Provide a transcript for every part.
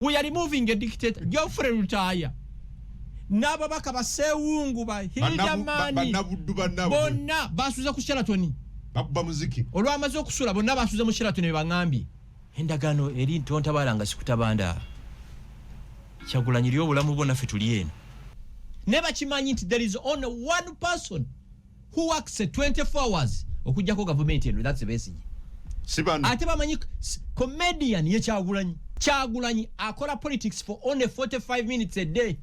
We are removing a dictator. Geoffrey retire. N'ababaka basewungu ba Hildamani bonna basuza ku Sheraton bakuba muziki olwamaze okusula bonna basuza mu Sheraton bangambye endagano eri ntontabalanga sikutabanda Kyagulanyi lyo obulamu bwonna ffe tuli eno ne bakimanyi nti there is only one person who works 24 hours okujjako government eno, that's the basic. Ate bamanyi comedian ye Kyagulanyi akola politics for only 45 minutes a day.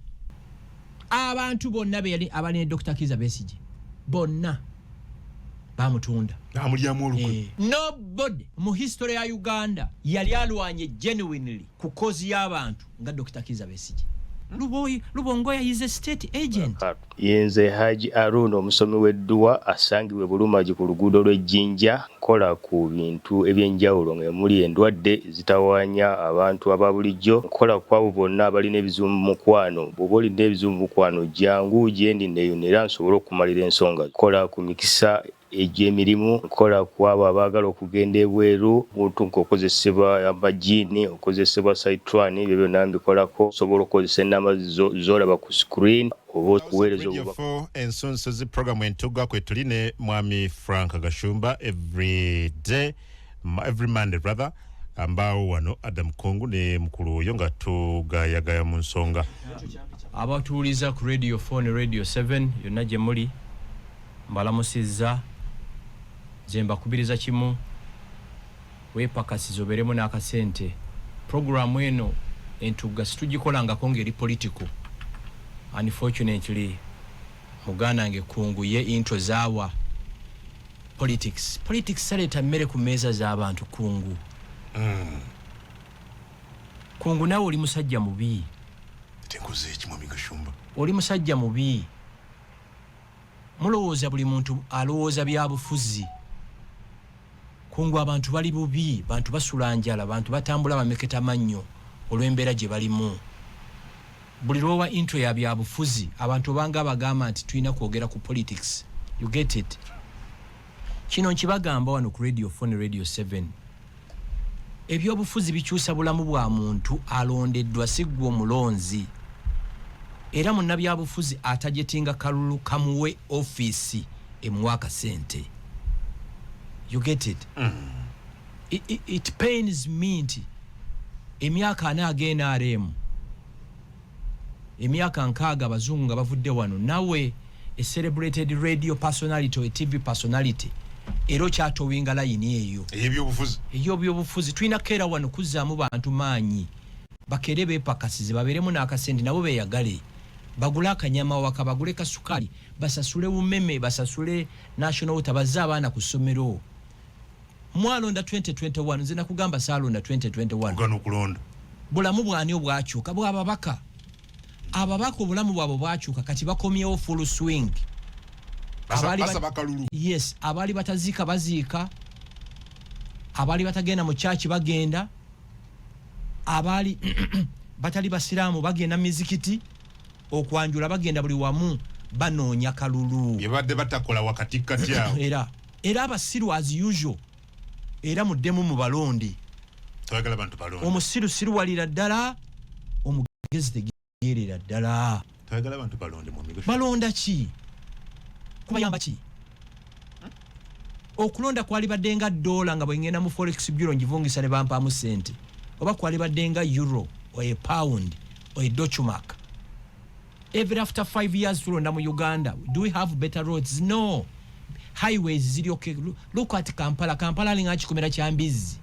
Abantu bonna be yali abali Dr. Kizza Besigye bonna bamutunda amulyamu olukwe. Nobody mu history ya Uganda yali alwanye genuinely ku cause y'abantu nga Dr. Kizza Besigye. Lubongoya is a state agent. Yenze Haji Arun omusomi w'edduwa asangiwe Bulumaji ku luguudo lw'Ejjinja kola ku bintu ebyenjawulo ng'emuli endwadde zitawaanya abantu ababulijjo kola kwabo bonna abalina ebizibu mu mukwano. Bw'oba olina ebizibu mu mukwano jangu gyendi neeyonera nsobole okumalira ensonga. Kola ku mikisa egy'emirimu, kola kwabo abaagala okugenda ebweru, muntu nk'okozesebwa amajiini, okozesebwa Saitran, ebyo byonna mbikolako. Osobola okukozesa ennamba z'olaba ku screen oba okuweereza obubaka. Ensonso zi program entugga kwe tuli ne Mwami Frank Gashumba every Monday brother, ambao wano Adam Kongu ne mukulu oyo nga tugayagaya mu nsonga. Abatuuliza ku Radio 4 ne Radio 7 yonna gye muli mbalamusizza zemba kubiriza kimu wepakasizo beremu n'akasente. Programu eno entugga situgikolangako ngeri political. Unfortunately muganda nge kungu ye intro zawa politics saleta mmere ku meza z'abantu kungu. Kungu nawe oli musajja mubi. Tenkuze Mwami Gashumba. Oli musajja mubi. Mulowooza buli muntu alowooza byabufuzi. Kungu abantu bali bubi, bantu basula njala, bantu batambula bameketa mannyo olw'embeera gye balimu. Buli lwowa intro ya byabufuzi abantu banga bagamba nti tulina kwogera ku politics. You get it? Kino nkibagamba wano ku Radio 4 ne Radio 7. Ebyobufuzi bikyusa bulamu bwa muntu alondeddwa siggwa omulonzi. Era munnabyabufuzi atajetinga kalulu kamuwe office emwaka sente. You get it? It pains me nti emyaka anagenda aremu emyaka nkaaga abazungu nga bavudde wano nawe a celebrated radio personality or a TV personality ero kyatowinga layini eyo ebyobufuzi tulina keera wano kuzzaamu bantu maanyi bakere beepakasize baberemu n'akasente nabo beeyagale bagule akanyama waka bagule kasukali basasule umeme basasule national water bazza abaana ku ssomero. Mwalonda 2021 nze nakugamba saalonda 2021 ogana okulonda bulamu bwani obwakyuka bw'ababaka obulamu bwabwe bwakyuka kati bakomyewo full swing. Yes, abali batazika baziika, abali batagenda mu church bagenda, abali batali basiraamu bagenda mizikiti okwanjula bagenda buli wamu banoonya kalulu yebadde batakola wakati kati awo era abasiru as usual era muddemu mu balondi twagala bantu balondi omusiru siruwalira ddala omugezi tegeerera ddala twagala bantu balondi mu migo balonda ki kubayamba ki okulonda kwali baddenga $1 nga bwengenda mu forex bureau njivungisa ne bampamu sente oba kwali baddenga euro or a pound or a Deutschmark. Every after 5 years tulonda mu Uganda, do we have better roads? No. Highways ziri okay. Look at Kampala linga kikomera kya Mbizi.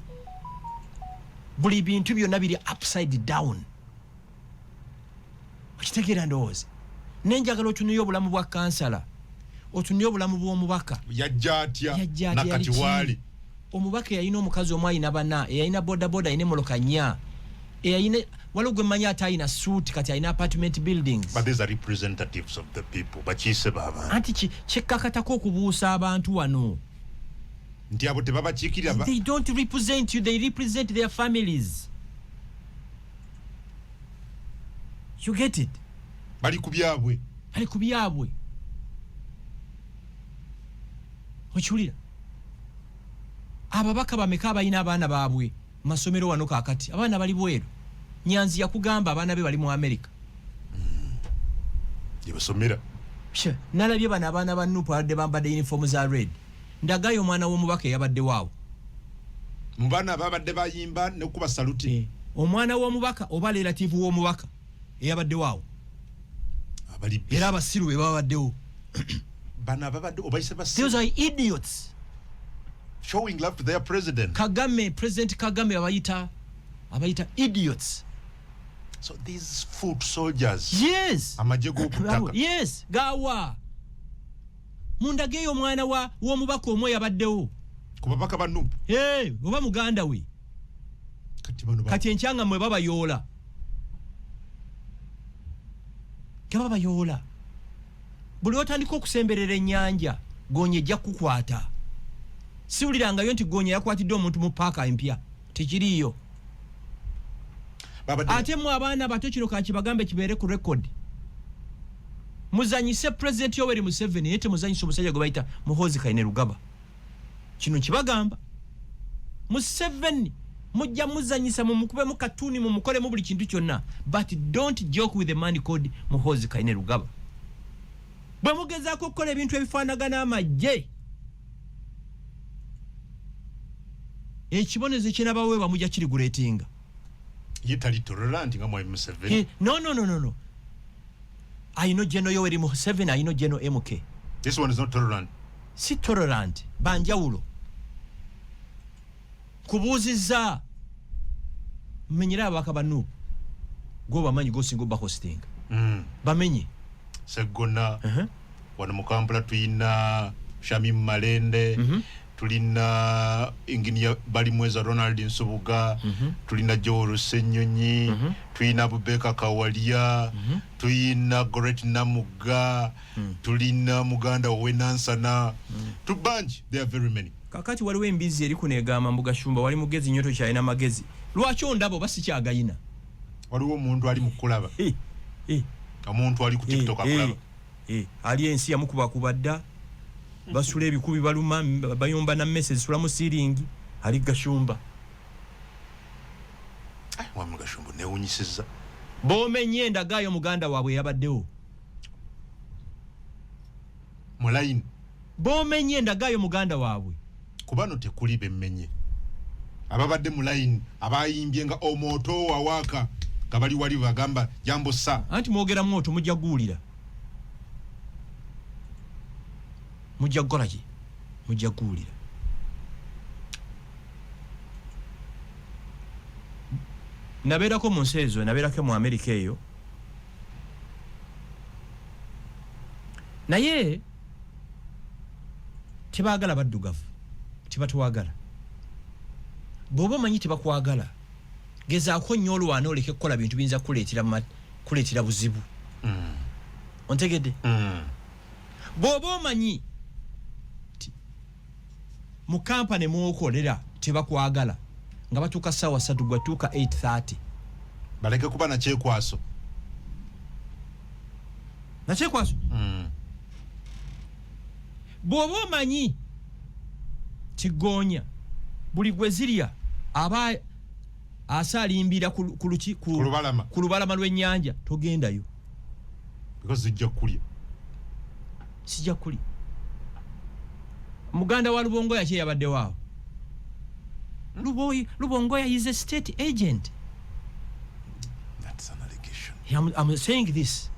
Buli bintu byonna biri upside down. Okitegera ndowooza. Nenjagala otunuye obulamu bwa kansala. Otunuye obulamu bw'omubaka. Yajja atya nakati wali. Omubaka yalina omukazi omwe ayina bana, yalina bodaboda ayina moloka nnya. Yalina walugwe manya atayina suit kati ayina apartment buildings. But these are representatives of the people. Bakise baba. Anti kyekakatako okubuusa abantu wano. Nti abo tebabakikira ba. They don't represent you, they represent their families. You get it? Bali kubyabwe. Okiwulira? Ababaka bameka abalina abaana baabwe masomero wano kakati abaana bali bweru Nyanzi yakugamba abaana be bali mu America. Yebasomera. Nalabye bana abaana ba Nuupu abadde bambadde uniform za red. Ndagayo omwana w'omubaka yabadde waawo. Mubana babadde bayimba ne kuba saluti. Omwana w'omubaka oba relative w'omubaka yabadde waawo. Abali era abasiru be babaddewo. Bana babadde obayise basiru. Those are idiots. Showing love to their president. President Kagame abayita idiots. So these foot soldiers. Yes. Amajego kutaka. Yes. Gawa. Mundageyo omwana w'omubaka omwe yabaddewo. Kubabaka ba Nuupu. Oba muganda we. Kati enkyanga mwe baba yoola. Baba yoola. Buli otandika okusemberera ennyanja, Gonye ejja kukwata. Siwulirangayo nti Gonye yakwatidde omuntu mu paaka empya. Tekiriyo. Ate mu abaana bato kino kakibagambe kibeere ku record. Muzanyise President Yoweri Museveni yete muzanyise omusajja gwe bayita Muhoozi Kainerugaba. Kino kibagamba. Museveni mujja muzanyisa mu mukube mu katuni mu mukole mu buli kintu kyonna, but don't joke with the man called Muhoozi Kainerugaba. Bwe mugezaako okukola ebintu ebifaanagana amagye, ekibonezo kyenabaweebwa mujja kiriguleetinga. Ye tali tolerant nga Mwami Museveni. No. I know General Yoweri Museveni, I know General MK. This one is not tolerant. Si tolerant. Banjawulo. Kubuuziza. Menyera abaka ba Nuupu. Go bamanyi go singo ba hosting. Bamenye. Segona. Wano mu Kampala tuyina Shamim Malende. Tulina Engineer Balimweza Ronald Nsubuga, tulina Joe Rusenyonyi, tulina Bubeka Kawalia, tulina Goret Namuga, tulina Muganda Wenansana. Tubanji, there are very many. Kakati waliwo embizi eri kunegama Mbuga Shumba wali mugezi nyoto kyalina magezi. Lwaki ondabo basi kyagayina? Waliwo omuntu ali mu kulaba. Omuntu ali ku TikTok akulaba. Ali ensi yamukuba kubadda. Basula ebikubi baluma bayomba na message sula mu siringi ali Gashumba. Mwami Gashumba newunyisiza. Bomenye endagayo muganda waabwe yabaddewo. Mulaini. Bomenye endagayo muganda waabwe. Kubano tekuli bemmenye. Ababadde mulaini abayimbye nga omoto wawaka kabali wali bagamba jambo sa. Anti mwogera moto mujja guulira. Mujja golaji mujja guulira. Nabeerako mu nsi ezo, nabeerako mu Amerika eyo. Naye tebaagala baddugavu, tebatuwagala. Bw'oba omanyi tebakwagala, gezaako nnyo olwana oleke kukola bintu biyinza kuleetera buzibu. Ontegedde? Bw'oba omanyi mu kampani mwokolera tebakwagala nga batuuka ssaawa 3 gwe tuuka 8:30 baleke kuba na kyekwaso. Bw'oba omanyi Kigonya buli gwe zirya aba asalimbira ku lubalama lw'ennyanja togendayo because zijja kulya. Sijja kulya. Muganda wa Lubongoya kye yabadde waawo. Lubongoya is a state agent. That's an allegation. I'm saying this.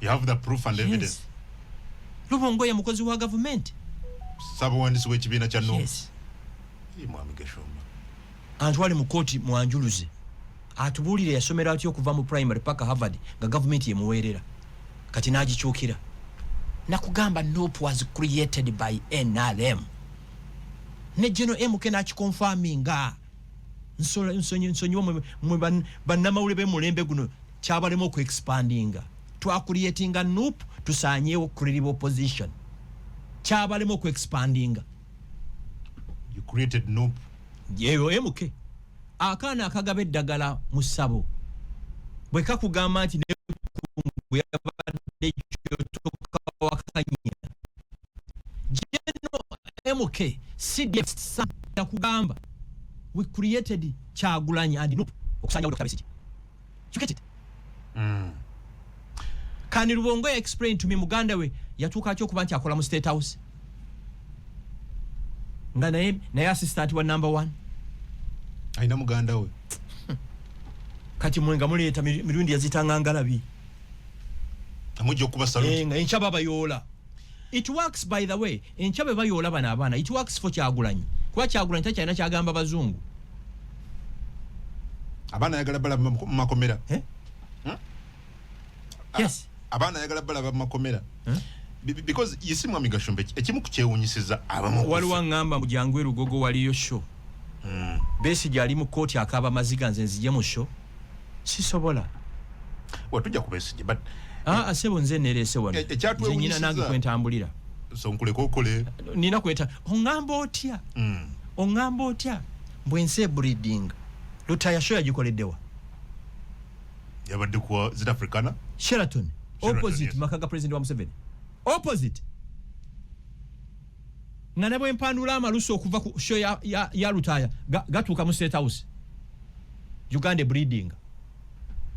You have the proof and evidence. Lubongoya mukozi wa government. Sabawandiisi w'ekibiina kya Nuupu. Yes. Mwami Gashumba. Antwale mu kooti mwanjuluze. Atubuulire yasomera atya okuva mu primary paka Harvard nga government yemuweerera. Kati n'agikyukira. Nakugamba Nuupu was created by NRM. Ne General MK n'akikonfaminga. Nsonyiwa mwe bannamawulire b'emulembe guno kyabalemu okuexpandinga. Twacreatinga Nuupu tusaanyeewo credible opposition. Kyabalemu okuexpandinga. You created Nuupu. Yeyo MK. Akaana akagaba eddagala mu ssabo. Bwe kakugamba nti ne yabadde kyotoka wakanyira. General MK CDF nakugamba we created Kyagulanyi and Nuupu okusanya Dr. Besigye. You get it? Can Lubongoya explain to me muganda we yatuka kyo kuba nti akola mu State House? Nga naye assistant wa number 1. Aina muganda we. Kati mwenga muleeta mirundi yazitanga ngalabi. Amujjo kuba salute. Nga enchaba bayola. It works by the way. Enchabe bayola bana abana. It works for Kyagulanyi. Kwa Kyagulanyi takyalina kyagamba bazungu. Abana yagala bala makomera. Yes. Abana yagala bala makomera. Because yisi Mwami Gashumba ekimu kukyewunyisiza abamu. Waliwo ngamba mujangwe Rugogo waliyo show. Besi jali mu kooti akaba maziga nze nzije mu show. Sisobola. Watujja kubesije but asebo nze nerese wano. Nyina nange kwentambulira. So nkuleko okole. Nina kweta ongamba otya. Ongamba otya. Bwense breeding. Lutaya show yagikoleddewa. Yabadde ku South Africana? Sheraton. Opposite yes. Makaga president wa Museveni. Opposite. Nga bwe mpandula amaluso okuva ku show ya Lutaya gatuuka mu State House. Uganda breeding.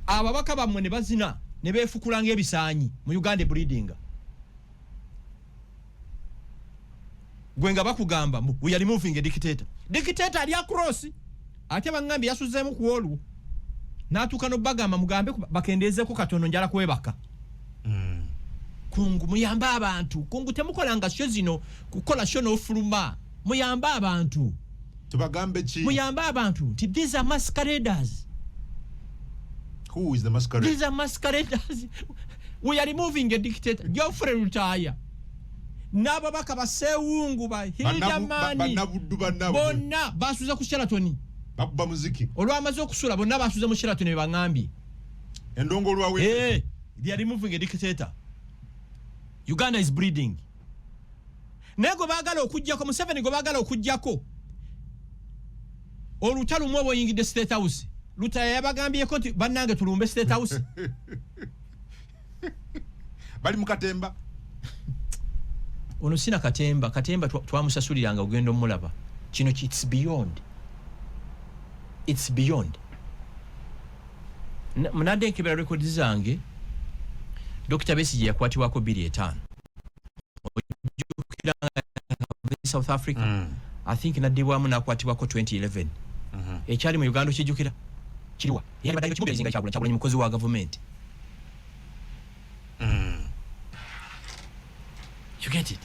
Ababaka bamwe ne bazina ne beefukulanga ebisaanyi mu Uganda breeding. Gwenga bakugamba we are removing a dictator. Dictator ali across. Ate bangambi yasuzeemu ku wolu. Natuka no bagamba mugambe bakendeezeko katono njala kwebaka. Kungu muyamba abantu. Kungu temukolanga show zino kukola show no fuluma. Muyamba abantu. Tubagambe chi. Muyamba abantu. These are masqueraders. Who is the masquerade? These are masqueraders. We are removing a dictator. Geoffrey Lutaya. Nababaka basewungu ba Hijamani. Bonna basuza ku Sheraton. Bakuba muziki. Olwamaze okusula bonna basuza mu Sheraton bangambye. Endongo lwawe. They are removing a dictator. Uganda is breeding. Nego bagala okujjako Museveni go bagala okujjako. Olutalu mwobo yingide State House. Lutaya yabagambye ko bannange tulumbe State House. Bali mukatemba. Ono sina katemba twamusasuliranga ogendo mulaba. Kino it's beyond. It's beyond. Mnade nkebera record zange Dr. Besigye yakwatiwako 2-5. South Africa. I think nadibwamu nakwatiwako 2011. Ekyali mu Uganda kijukira. Kiriwa. Yali badayo kimubezinga Kyagulanyi mukozi wa government. You get it?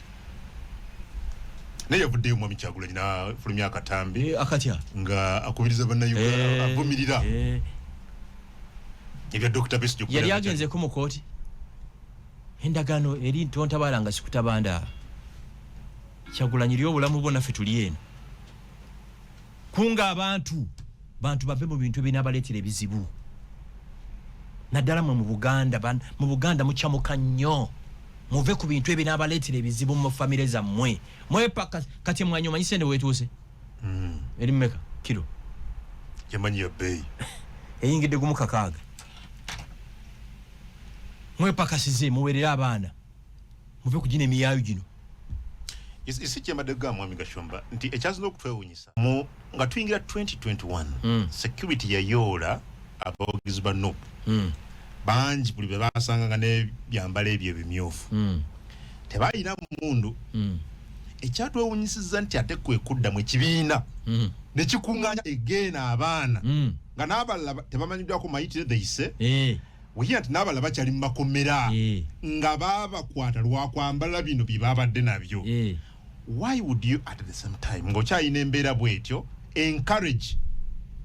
Naye yavudde Mwami Kyagulanyi na fulumya akatambi. Akatya. Nga akubiriza banna Uganda avumirira. Ebya Dr. Besigye yali agenze ku mukooti. Endagano eri ntontabalanga sikutabanda. Kyagulanyi lyo bulamu bonna ffe tuli eno. Kunga abantu bave mu bintu ebinabaleetera ebizibu. Naddala mu Buganda mukyamuka nnyo. Muve ku bintu ebinabaleetera ebizibu mu famire zammwe. Mwepaka kati mwanyi omanyi sente weetuuse? Eri mmeka kilo? Yamanyi ya bei. Eyingidde gumu kakaaga. Mwepakasize muweerera abaana. Muve ku gino emiyaayo gino. Isi kyemadde Mwami Gashumba nti ekyazina okutwewuunyisa nga tuyingira 2021 security yayoola abawagizi ba NUP bangi buli be basanganga n'ebyambalo ebyo ebimyufu tebalina mundu ekyatwewuunyisiza nti ate kwe kuddamu ekibiina ne kikuŋŋaanya egeena abaana nga n'abalala tebamanyiddwako mayitire deyise wehira nti n'abalala bakyali mu makomera nga baabakwata lwakwambala bino bye baabadde nabyo. Why would you at the same time ng'okyayina embeera bw'etyo encourage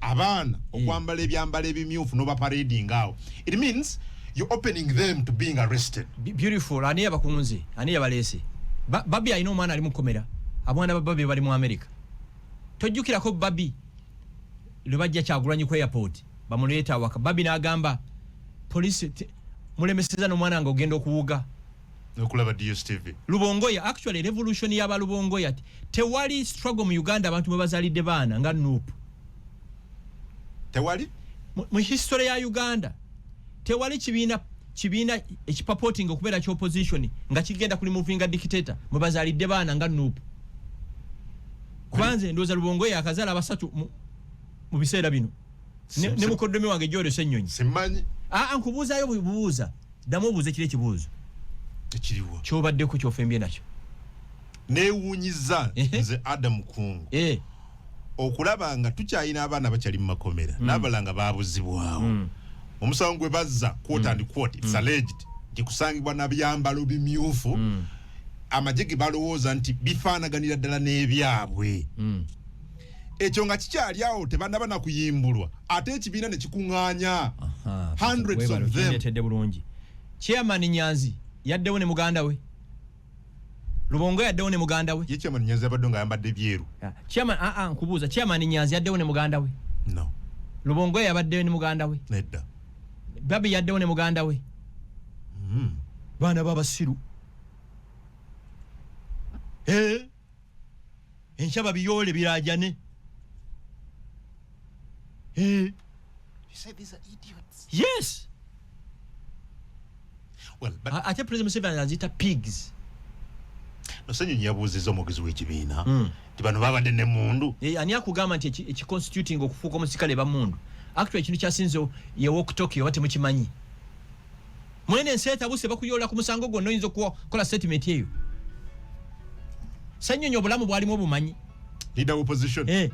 abaana okwambala ebyambalo ebimyufu n'obaparading awo? It means you're opening them to being arrested. Beautiful. Ani yabakunze, ani yabaleese. Babi alina omwana ali mu kkomera. Abwana ba Babi bali mu America. Tojjukirako Babi lwe bajja Kyagulanyi ku airport bamuleeta awaka. Babi n'agamba police mulemeseza n'omwana nga ogenda okuwuga. Okulaba DSTV. Lubongoya actually revolution yaba Lubongoya tewali struggle mu Uganda abantu mwe bazalidde baana nga NUP. Tewali? Mu history ya Uganda tewali kibiina ekipaporting okubeera ki opposition nga kigenda kuli moving dictator mwe bazalidde baana nga NUP. Kwanze ndoza Lubongoya akazaala abasatu mu biseera bino. ne mukoddomi wange gyole Ssenyonyi simanyi nkubuuzayo bubuuza ddamu obuuze kiri ekibuuzo ekiriwo kyobaddeko kyofembye nakyo neewuunyiza nze Adam Kungu okulaba nga tukyayina abaana bakyali mu makomera n'abala nga baabuzibwawo omusango gwe bazza quote and quote it's alleged nti kusangibwa na byambalo bimyufu amagye ge balowooza nti bifaanaganira ddala n'ebyabwe ekyo nga kikyali awo tebanaba na kuyimbulwa ate ekibiina ne kikuŋŋaanya hundreds of them. Tedde bulungi Chairman Nyanzi yaddewo ne muganda we Lubongo yaddewo ne muganda we ye Chairman Nyanzi abadde nga ayambadde byeru Chairman nkubuuza Chairman Nyanzi yaddewo ne muganda we no Lubongo yabaddewo ne muganda we nedda Babi yaddewo ne muganda we baana babasiru enshaba biyole birajane you say these are idiots. Yes. Well, but I tell President Museveni azita pigs. No Ssenyonyi yabuuzizza omwogezi w'ekibiina nti bano babadde ne mundu ani akugamba nti ekiconstituting okufuuka omusikale bamundu actually ekintu kyasinze ye walkie-talkie oba temukimanyi mwene ensi etabuse bakuyola ku musango gwonna oyinza okukola statement eyo Ssenyonyi obulamu bwalimu obumanyi leader opposition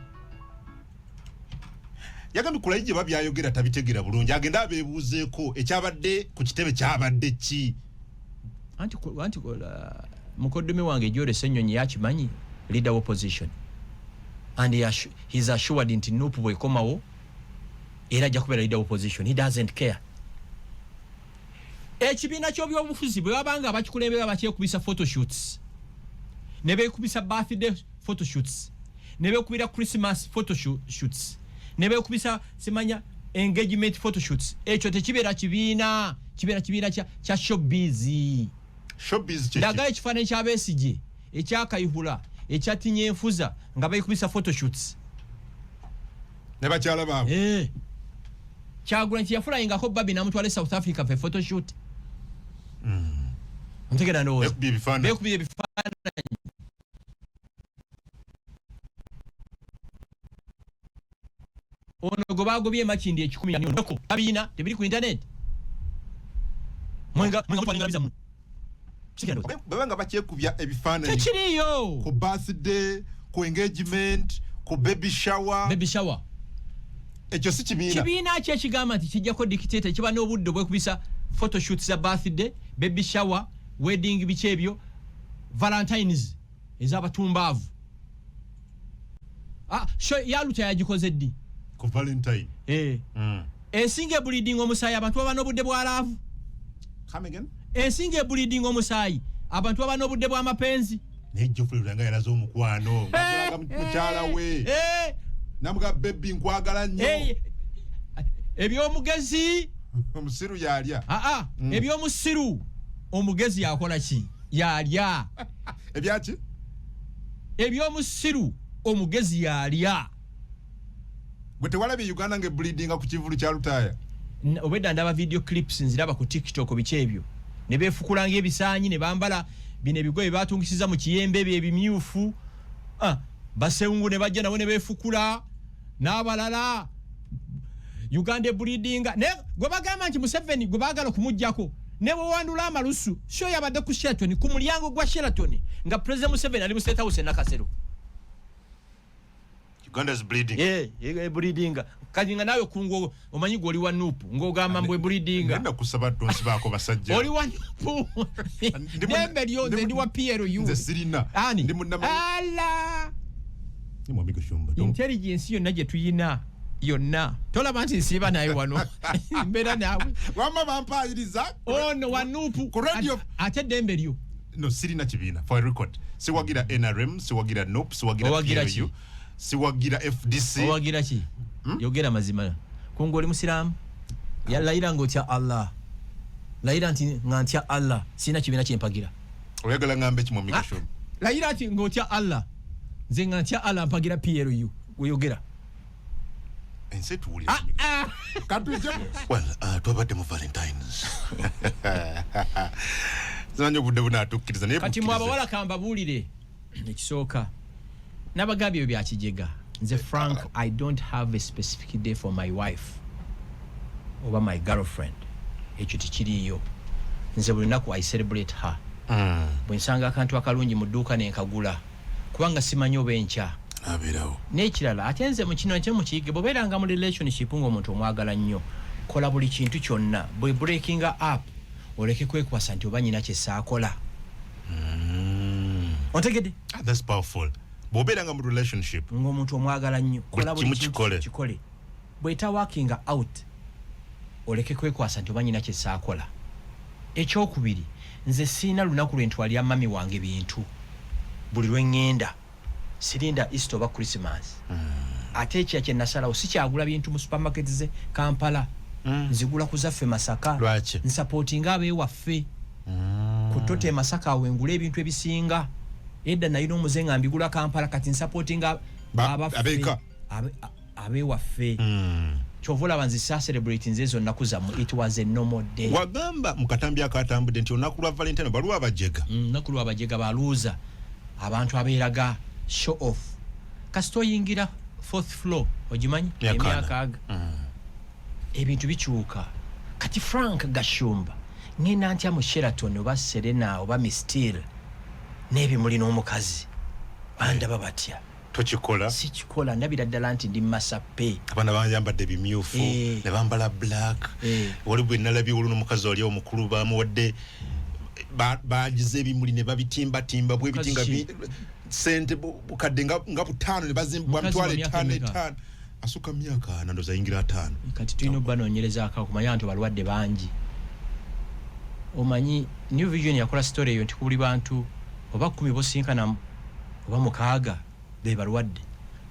yagambye kulayi gye babyayogera tabitegera bulungi agenda abeebuuzeeko ekyabadde ku kitebe kyabadde ki anti mukoddomi wange Gyole Ssenyonyi yakimanyi leader opposition and he's assured nti Nuupu bwekomawo era ajja kubeera leader opposition. He doesn't care. Ekibiina ky'ebyobufuzi bwe babanga abakikulembera bakyekubisa photoshoots ne beekubisa birthday photoshoots ne beekubira Christmas photoshoots ne beekubisa simanya engagement photoshoots ekyo tekibeera kibiina kibeera kibiina kya showbiz daga ekifaananyi kya Besigye ekyakayihula ekyatinye enfuza nga beekubisa photoshoots ne bakyala baabwe Kyagulanyi yafulayingako Babi n'amutwala South Africa for photoshoot ntegera ndowooza beekubira ebifaananyi ono gwe baagobye Makindi 10 abiina tebiri ku internet mwenga mutwalinga bizamu babanga bakyekubya ebifaananyi tekiriyo ku birthday ku engagement ku baby shower ekyo si kibiina kyekigamba nti kijjako dictator kiba n'obudde bwekubisa photoshoot za birthday baby shower wedding biki ebyo valentines ez'abatumbaavu yaluta yagikoze ddi ku valentine ensinga ebulidinga omusaayi abantu baba n'obudde bwalaavu ensinga ebulidinga omusaayi abantu baba n'obudde bw'amapenzi nejjofuliranga yalaze omukwano ngagulaga mukyala we namuga baby nkwagala nnyo ebyomugezi omusiru yalya ebyomusiru omugezi yakola ki yalya ebyaki ebyomusiru omugezi yalya gwe tewalabye Uganda nga bleedinga ku kivulu kya Lutaaya obedda ndaba video clips nziraba ku TikTok biki ebyo ne beefukulanga ebisaanyi ne bambala bino ebigoye batungisiza mu kiyembe ebyo ebimyufu basengu ne bajja nabo ne beefukula n'abalala Uganda bleedinga ne gwe bagamba nti Museveni gwe baagala okumuggyako ne bwewandula amalusu sho yabadde ku Sheraton ku mulyango gwa Sheraton nga President Museveni ali mu State House Nakasero. Uganda's bleeding. Bleedinga kati nga nawe kungo omanyi gwe oli wa Nuupu ng'ogamba mbwe bleedinga nenda kusaba tonsi baako basajja oli wa Nuupu nembe lyonze ndi wa PLU nze sirina ndi ala ni mwamigo shumba intelligence yonna gye tuyina yonna tolaba nti nsiiba naye wano mbeera nawe wamma bampayiriza ono wa Nuupu ate ddembe lyo no sirina kibiina for a record siwagira NRM siwagira Nuupu siwagira PLU siwagira FDC owagira ki yogera mazima kungo oli musiramu yalayira ng'otya Allah layira nti ng'antya Allah sina kibiina kyempagira oyagala ngambe kimwamigo shumba layira nti ng'otya Allah nze ng'antya Allah mpagira PLU weyogera ense tuwulira well twabadde mu Valentines zanyo budde bunatukkiriza naye kati mwabawala kambabuulire ekisooka n'abagambye byo byakijega nze Frank, I don't have a specific day for my wife oba my girlfriend. Ekyo tikiriyo. Nze buli lunaku I celebrate her. Bwe nsanga akantu akalungi mu dduuka ne nkagula kubanga simanyi oba enkya abirawo. N'ekirala ate nze mu kino ekyo mukiyige bw'obeeranga mu relationship ng'omuntu omwagala nnyo kola buli kintu kyonna bwe breaking up oleke kwekwasa nti oba nyina kyesaakola. Ontegedde? That's powerful. Bw'obeeranga mu relationship ng'omuntu omwagala nnyo kola buli kintu kikole. kikole. Bw'eta working out oleke kwekwasa nti oba nyina kyesaakola. Ekyokubiri nze siina lunaku lwe ntwalira mami wange bintu buli lwe ŋŋenda sirinda Easter oba Christmas. Ate ekya kye nasalawo sikyagula bintu mu supermarket ze Kampala. Nzigula ku zaffe Masaka. Lwaki? Nsupportinga abeewaffe. Ku Tote Masaka awe ngula ebintu ebisinga. Edda nalina omuze nga mbigula Kampala kati nsupportinga abeka abeewaffe. Kyova olaba nzisa celebrate nze ezo nnaku zammwe. It was a normal day. Wagamba mu katambi akatambudde nti olunaku lwa Valentine baluwa abajega. Nnaku lwa abajega baluuza abantu abeeraga show off. Kasita oyingira 4th floor ogimanyi emyaka aga. Ebintu bikyuka. Kati Frank Gashumba ngenda ntya mu Sheraton oba Serena oba Mistil n'ebimuli n'omukazi bandaba batya. Tokikola? Sikikola, ndabira ddala nti ndi masape. Abaana bayambadde bimyufu ne bambala black. Wali bwe nalabye oluno omukazi oli omukulu bamuwadde bagize ebimuli ne babitimbatimba bwe bitinga sente bukadde nga butaano ne bazimba mutwale 5 asuka myaka nandoza yingira 5. Kati tulina banoonyereza akumanya nti balwadde bangi. Omanyi New Vision yakola story eyo nti kubuli bantu oba 10 bosinkana oba mukaaga be balwadde.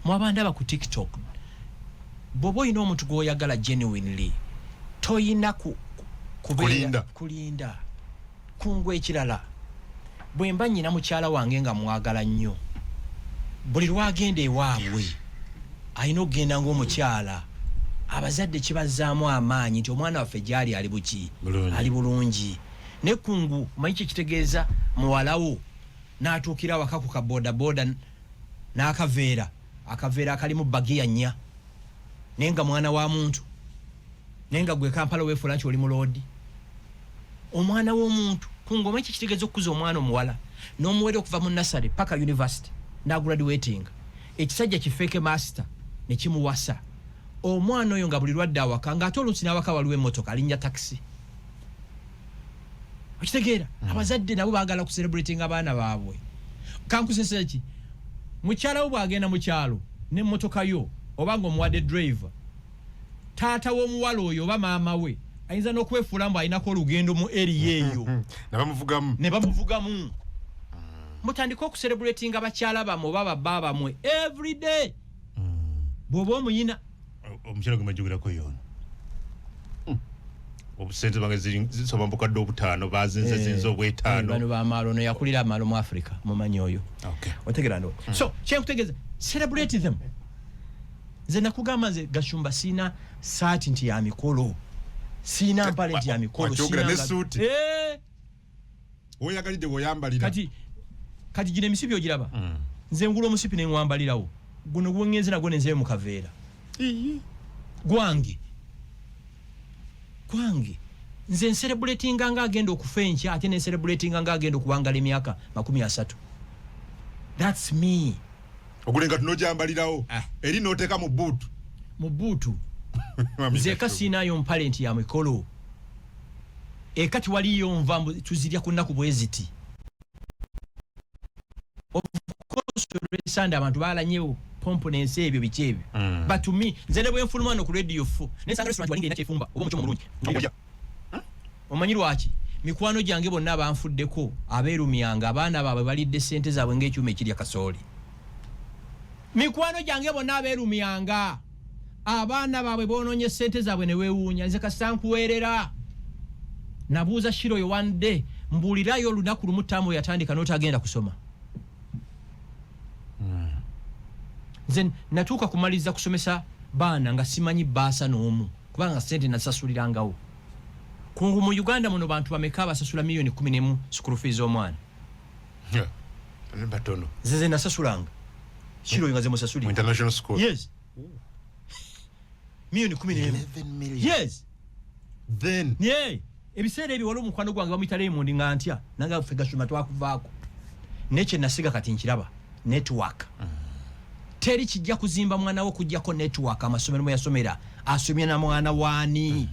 Mu abandaba ku TikTok bobo ino omuntu gwoyagala genuinely toyina kulinda kungwe ekirala. Bwe mba nnyina mukyala wange nga mwagala nnyo buli lwagenda ewaabwe ayina okugenda ng'omukyala abazadde kibazzaamu amaanyi nti omwana waffe gyali ali buki ali bulungi. Ne kungu manyi kye kitegeeza muwalawo n'atuukira waka ku kabodaboda n'akaveera akalimu bagiya 4 nenga mwana wa muntu nenga gwe Kampala weefula nti oli mu loodi omwana w'omuntu kungu manyi kye kitegeeza okukuza omwana omuwala n'omuwere okuva mu nasale paka university n'agraduating ekisajja kifeeke master ne kimuwasa omwana oyo nga buli lwadde awaka ng'ate oluusi n'awaka waliwo emmotoka alinnya taxi. Okitegeera abazadde nabo baagala ku celebrating abaana baabwe. Kankusesa ki mukyala wo bw'agenda mu kyalo n'emmotoka yo oba ng'omuwadde driver taata w'omuwala oyo oba maama we ayinza n'okwefuula mbu alinako olugendo mu area eyo ne bamuvugamu. Mutandika okucelebrating abakyala bammwe oba babba bammwe every day. Bw'oba omuyina omukyala gwe majjukirako yono obusente bange zisoba mbukadde obutaano bazinze obwetaano. Bano bamaalo no yakulira amaalo mu Africa mumanyi oyo. Otegera ndo. So kyenkutegeeza celebrate them. Nze nakugamba nze Gashumba sina saati nti ya mikolo sina mpale nti ya mikolo sina oyagalidde woyambalira kati gine misipi ogiraba. Nze ngula omusipi ne ngwambalirawo guno gwengenze nagwo nenzeyo mu kaveera gwange nze celebrating nga agenda okufa enkya ate ne celebrating nga agenda okuwangala emyaka 30. That's me. Ogulenga tunojambalirawo eri noteeka mu buutu nze kasinayo mpale nti ya mikolo ekati waliyo nva tuzirya ku nnaku bweziti Sunday abantu balanyewo pompo nensi ebyo biki ebyo. But to me nze ne bwe nfuluma no ku radio 4 nesanga restaurant walinga inakifumba oba mucho mulungi omanyi lwaki mikwano gyange bonna abanfuddeko abeerumyanga abaana baabwe balidde sente zaabwe ng'ekyuma ekirya kasooli. Mikwano gyange bonna abeerumyanga abaana baabwe boononye sente zaabwe ne weewuunya. Nze kasita nkuweerera nabuuza Shiro yo one day mbuulirayo olunaku lumu ttaamu yatandika n'otagenda kusoma. Nze natuuka kumaliza kusomesa baana nga simanyi baasa n'omu kubanga sente nasasulirangawo. Kungu mu Uganda muno bantu bameka basasula milioni 11 school fees omwana. Batono. Nze nasasulanga kiro ngaze musasuli international school. Yes. Milioni 11 million. Yes. Then yeah ebiseera ebyo waliwo mukwano gwange bamuyita Raymond nga ntya nanga ffe Gashumba twakuvaako neche nasiga kati nkiraba network teri kijja kuzimba mwana wo kujjako network amasomero mu yasomera asomya na mwana wani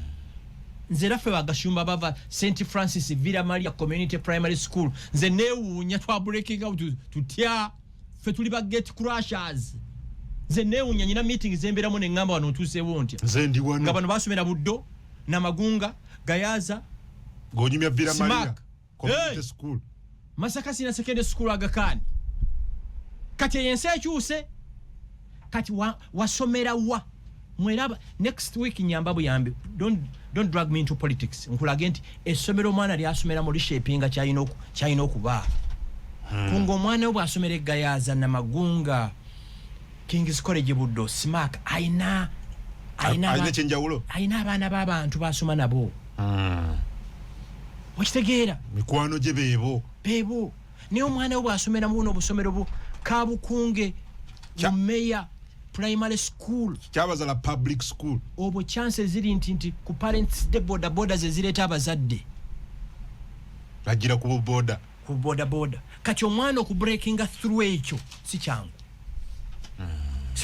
nze raffe wa Gashumba bava St Francis Villa Maria Community Primary School nze neewuunya twa breaking out tutya ffe tuli ba gate crushers nze neewuunya nyina meeting zemberamu ne ngamba wano ntuuseewo ntya nze ndi wano nga bano basomera Buddo na Magunga Gayaza gonyumya Villa Maria Smack. Community Hey. School Masaka Senior Secondary School Aga kati yense ekyuse kati wasomera wa mweraba next week nyamba buyambi don't drag me into politics nkulage nti essomero omwana lyasomera mu reshapinga kyayina okuba kunga omwana we asomera Gayaza na Magunga King's College Buddo Smack aina chenjawulo aina abaana b'abantu basoma nabo okitegeera mikwano gye beebo niyo omwana we bw'asomera mu buno obusomero bu Kabukunge Meya Primary School kyabazala public school obwo chance ziri nti ku parents de boda ze zireeta abazadde agira ku boda kati omwana oku breaking through ekyo si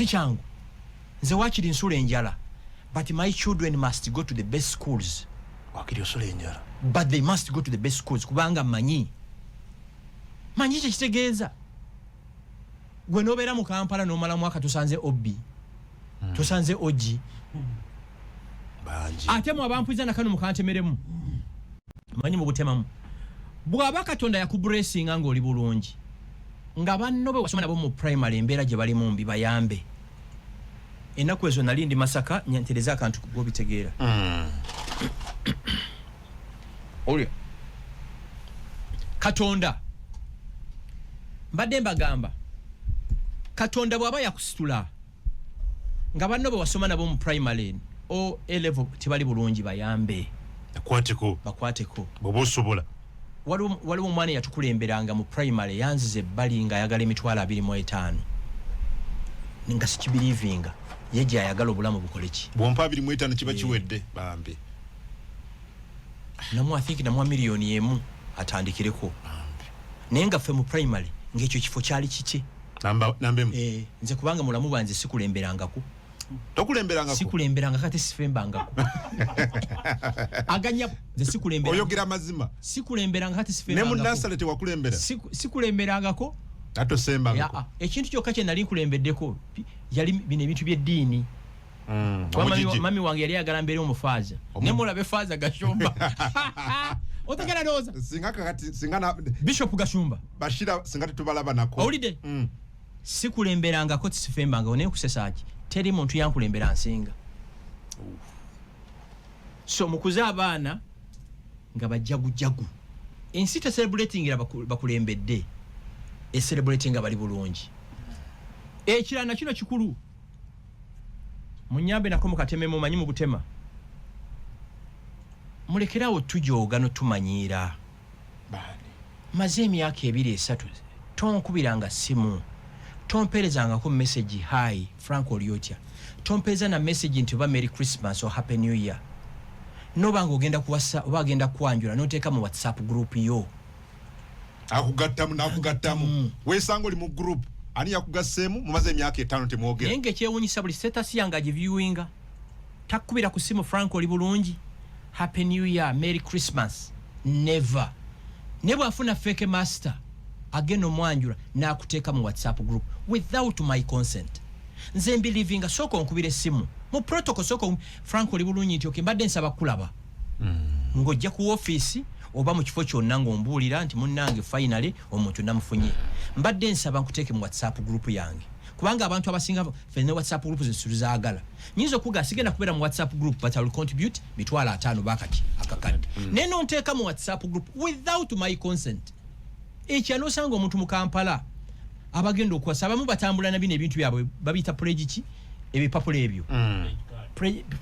kyangu nze wakiri nsula enjala but my children must go to the best schools wakiri osula enjala but they must go to the best schools kubanga manyi kyekitegeeza gwe nobeera mu Kampala n'omala mwaka tusanze obbi tusanze ogi banji ate mu abampuiza nakano mukantemeremu manyi mu butemamu bw'aba Katonda yakuburesinga ng'oli bulungi nga banno be wasoma nabo mu primary embeera gye bali mu mbi bayambe ennaku ezo nali ndi Masaka nyantereza akantu gobitegeera olya Katonda mbadde mbagamba Katonda bw'aba yakusitula nga banno be wasoma nabo mu primary o A-level tibali bulungi bayambe bakwateko bw'oba osobola waliwo omwana yatukulemberanga mu primary yanzize ebbali nga ayagala emitwalo 25 nga sikibirivinga ye gye ayagala obulamu bukole ki bwompa 25 kiba kiwedde bambi I think namwa miliyoni emu atandikireko naye nga ffe mu primary ng'ekyo kifo kyali kiki nambemu nze kubanga mulamu bwanze sikulemberangako tokulemberangako kati sifembangako aganya nze sikulemberanga oyogera mazima sikulemberanga kati sifembangako ne mu Nazareth wakulembera sikulemberangako atosembangako ekintu kyokka kye nali nkulembeddeko yali bino ebintu by'eddiini mami wange yali yagala mbeere omufaaza ne mulabe faaza Gashumba otegera doza singa Bishop Gashumba Bashira singa tubalaba nako owulidde sikulemberangako tisifembanga naye kusesaki teri muntu yankulembera nsinga so mukuza abaana nga bajagujagu ensi celebrating bakulembedde celebrating bali bulungi ekirana kino kikulu munyambe nako mukatememu manyi mu butema mulekerawo tujoga no tumanyiira maze emyaka 2-3 tonkubiranga simu tomperezangako message hi Frank Oliotya tompereza na message nti oba Merry Christmas or Happy New Year nobanga ogenda kuwasa oba agenda kwanjula noteeka mu WhatsApp group yo akugattamu wesanga oli mu group ani yakugasseemu mumaze emyaka 5 temwogera naye ng'ekyewuunyisa buli status yange agiviewinga takubira ku simu Frank oli bulungi Happy New Year Merry Christmas never ne bwafuna fake master agenda omwanjula n'akuteeka mu WhatsApp group without my consent nze mbelivinga sooka onkubira essimu mu protocol sooka Frank oli bulungi nti okay mbadde nsaba kulaba ng'ojja ku office oba mu kifo kyonna ng'ombuulira nti munnange finally omuntu namufunye mbadde nsaba nkuteeke mu WhatsApp group yange kubanga abantu abasinga fene WhatsApp group zisuzaagala nyinza okuga sigenda kubeera mu WhatsApp group but I will contribute mitwalo 5 bakati akakadde neno nteeka mu WhatsApp group without my consent ekyanosanga omuntu mu Kampala abagenda okwasa abamu batambula na bino ebintu byabwe babita pledge ki ebipapula ebyo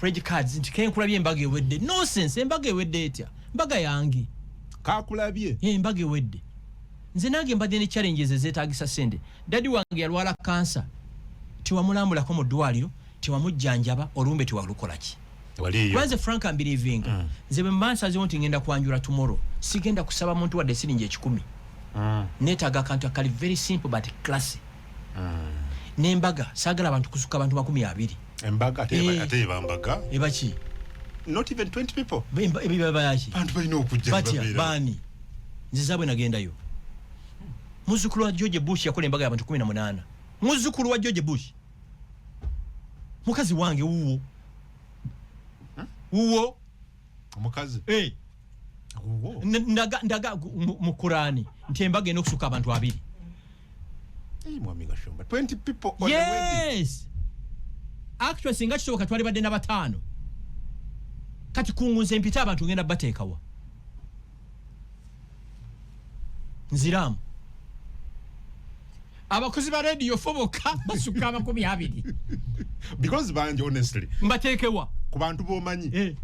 pledge cards nti kenkulabye embaga ewedde nonsense embaga ewedde etya mbaga yange kakulabye embaga ewedde nze nange mbadde ne challenges ezeetaagisa sente dadi wange yalwala kansa tiwamulambulako mu ddwaliro tiwamujjanjaba olumbe tiwalukolaki kwanze frank I'm believing nze bwe mbansazewo nti ngenda kwanjula tomorrow sigenda kusaba muntu wadde siringi 10 neetaaga akantu akali very simple but classy n'embaga saagala abantu kusuka abantu 20 embaga ate bambaga ebaki not even 20 people ebibabayaki bantu balina okujja batya bani nze zabwe nagendayo muzzukulu wa George Bush yakola embaga y'abantu 18 muzzukulu wa George Bush mukazi wange uwo omukazi ndaga mu Qur'ani nti embaga eno okusuka abantu 2 mwami Gashumba 20 people on the wedding. Yes actually singa kisoboka twali badde na 5 kati kungunze mpita abantu ngenda bateekawa nziramu abakozi ba radio foboka basuka 20 because banje honestly mbateekewa ku bantu bomanyi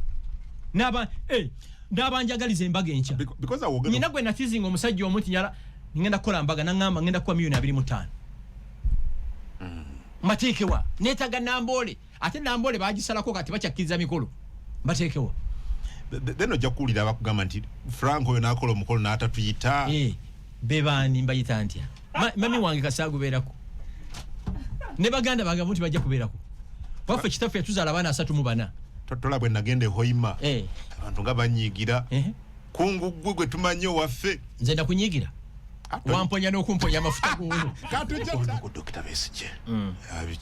n'abanjagaliza embaga enkya because awogera nyina gwe natizinga omusajja omuti nyala ngenda kola mbaga nangamba ngenda kuwa $25,000 mbateekewa neetaga Nambole ate Nambole bagisalako kati bakyakkiriza mikolo mbateekewa then ojja kuwulira abakugamba nti Frank oyo n'akola omukolo n'atatuyita bebaani mbayita ntya mami wange kasaagubeerako ne baganda bange nti bajja kubeerako waffe kitaffe yatuzaala abaana 3 totola bwe nagenda Hoima abantu nga banyiigira kungu gwe tumanyi owaffe nze ndakunyiigira wamponya n'okumponya amafuta g'olwo Dr. Besigye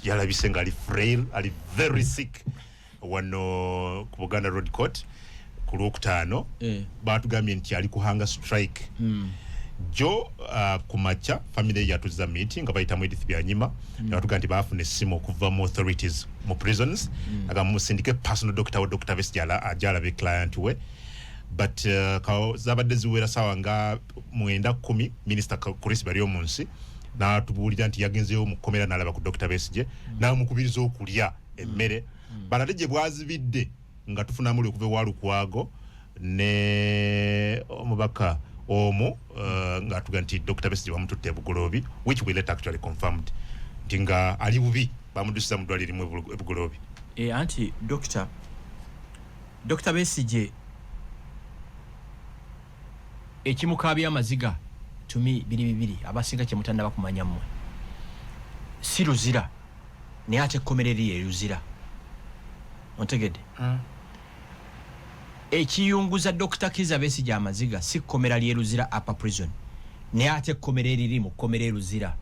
yalabise nga ali frail ali very sick wano ku Buganda Road Court ku Lwokutaano baatugambye nti ali ku hunger strike jo kumacha family yatuza meeting nga bayita mu Edith Byanyima yatuga nti baafuna essimu okuva mu authorities mu prisons aga musindike personal doctor wa Dr. Besigye ajala be client we but zabadde ziwera sawa nga 9-10 minister Chris Barrio munsi na tubulira nti yagenzeyo mu komera nalaba ku Dr. Besigye na mukubiriza okulya emmere baladeje bwazibidde nga tufuna muli okuva walukwago ne omubaka omo nga tuga nti Dr. Besigye bamututte Bugolobi which we later actually confirmed tinga ali bubi bamudusiza mu ddwaliro limu Bugolobi anti Dr. Besigye ekimukabya amaziga tumi biri abasinga kye mutanda bakumanya mmwe si luzira ne ate komereri ye luzira ontegedde ekiyunguza Dr. Kizza Besigye amaziga si komera lye luzira upper prison ne ate komereri limu komera luzira